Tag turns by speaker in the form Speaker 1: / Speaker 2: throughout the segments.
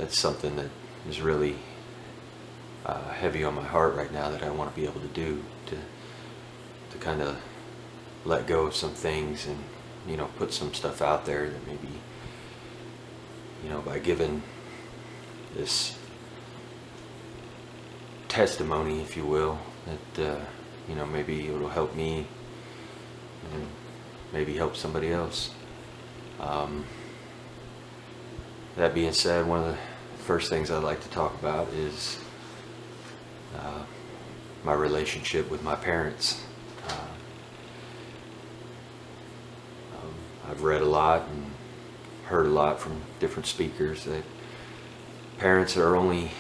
Speaker 1: that's something that is really heavy on my heart right now, that I want to be able to do, to kind of let go of some things and, you know, put some stuff out there that maybe, you know, by giving this testimony, if you will, that you know, maybe it'll help me and maybe help somebody else. That being said, one of the first things I'd like to talk about is my relationship with my parents. I've read a lot and heard a lot from different speakers that parents are only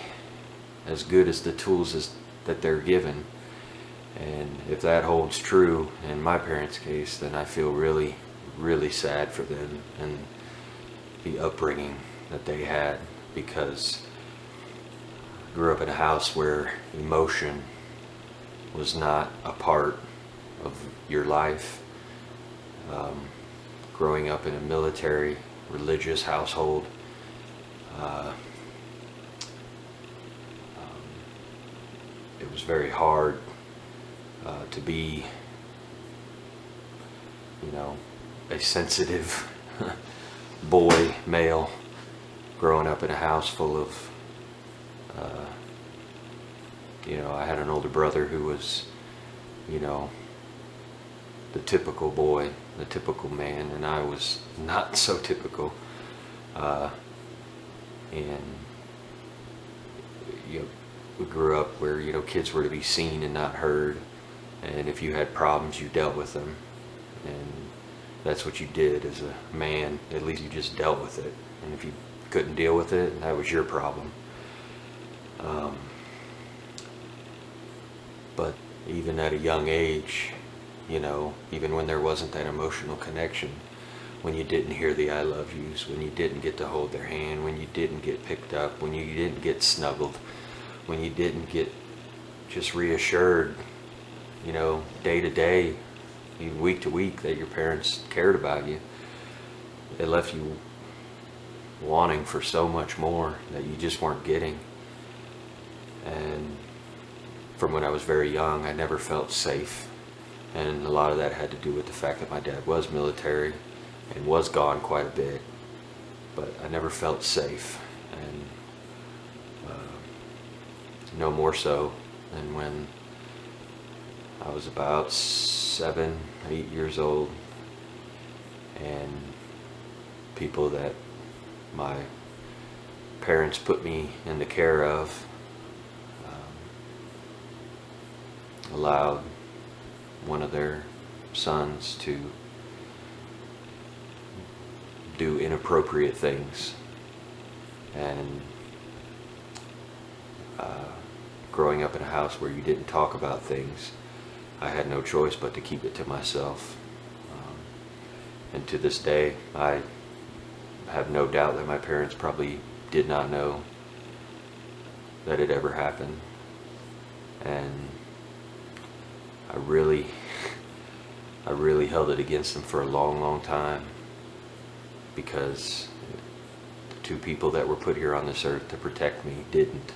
Speaker 1: as good as the tools that they're given. And if that holds true in my parents' case, then I feel really, really sad for them and the upbringing that they had, because I grew up in a house where emotion was not a part of your life. Growing up in a military, religious household, it was very hard to be, you know, a sensitive boy, male, growing up in a house full of, you know, I had an older brother who was, you know, the typical boy, the typical man, and I was not so typical. And you know, we grew up where, you know, kids were to be seen and not heard, and if you had problems, you dealt with them, and that's what you did as a man. At least you just dealt with it, and if you couldn't deal with it, that was your problem. But even at a young age, you know, even when there wasn't that emotional connection, when you didn't hear the I love yous, when you didn't get to hold their hand, when you didn't get picked up, when you didn't get snuggled, when you didn't get just reassured, you know, day to day, even week to week, that your parents cared about you, it left you wanting for so much more that you just weren't getting. And from when I was very young, I never felt safe. And a lot of that had to do with the fact that my dad was military and was gone quite a bit, but I never felt safe. And no more so than when I was about 7, 8 years old, and people that my parents put me in the care of allowed one of their sons to do inappropriate things. And growing up in a house where you didn't talk about things, I had no choice but to keep it to myself. And to this day, I have no doubt that my parents probably did not know that it ever happened. And I really held it against them for a long, long time, because the two people that were put here on this earth to protect me didn't.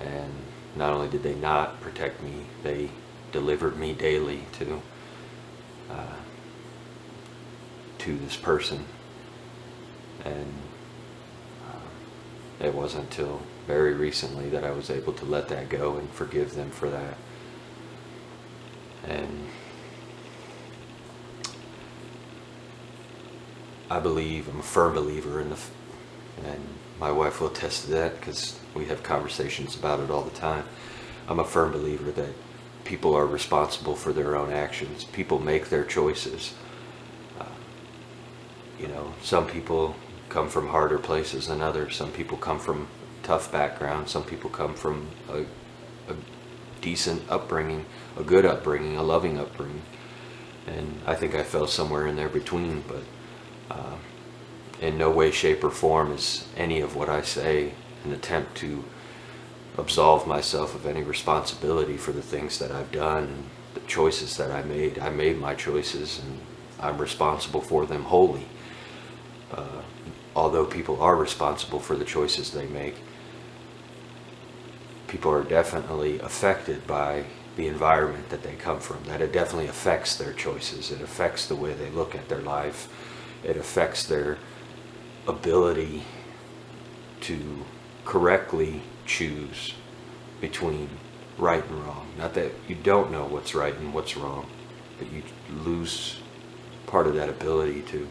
Speaker 1: And not only did they not protect me, they delivered me daily to this person. And it wasn't until very recently that I was able to let that go and forgive them for that. And I'm a firm believer in and my wife will attest to that because we have conversations about it all the time. I'm a firm believer that people are responsible for their own actions. People make their choices. You know, some people come from harder places than others. Some people come from tough backgrounds. Some people come from a decent upbringing, a good upbringing, a loving upbringing. And I think I fell somewhere in there between, but in no way, shape, or form is any of what I say an attempt to absolve myself of any responsibility for the things that I've done and the choices that I made. I made my choices and I'm responsible for them wholly. although people are responsible for the choices they make, people are definitely affected by the environment that they come from. That it definitely affects their choices. It affects the way they look at their life. It affects their ability to correctly choose between right and wrong. Not that you don't know what's right and what's wrong, but you lose part of that ability to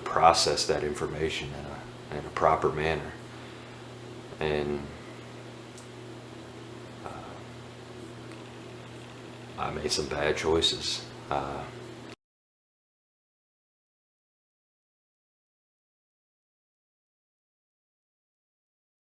Speaker 1: process that information in a proper manner. And I made some bad choices.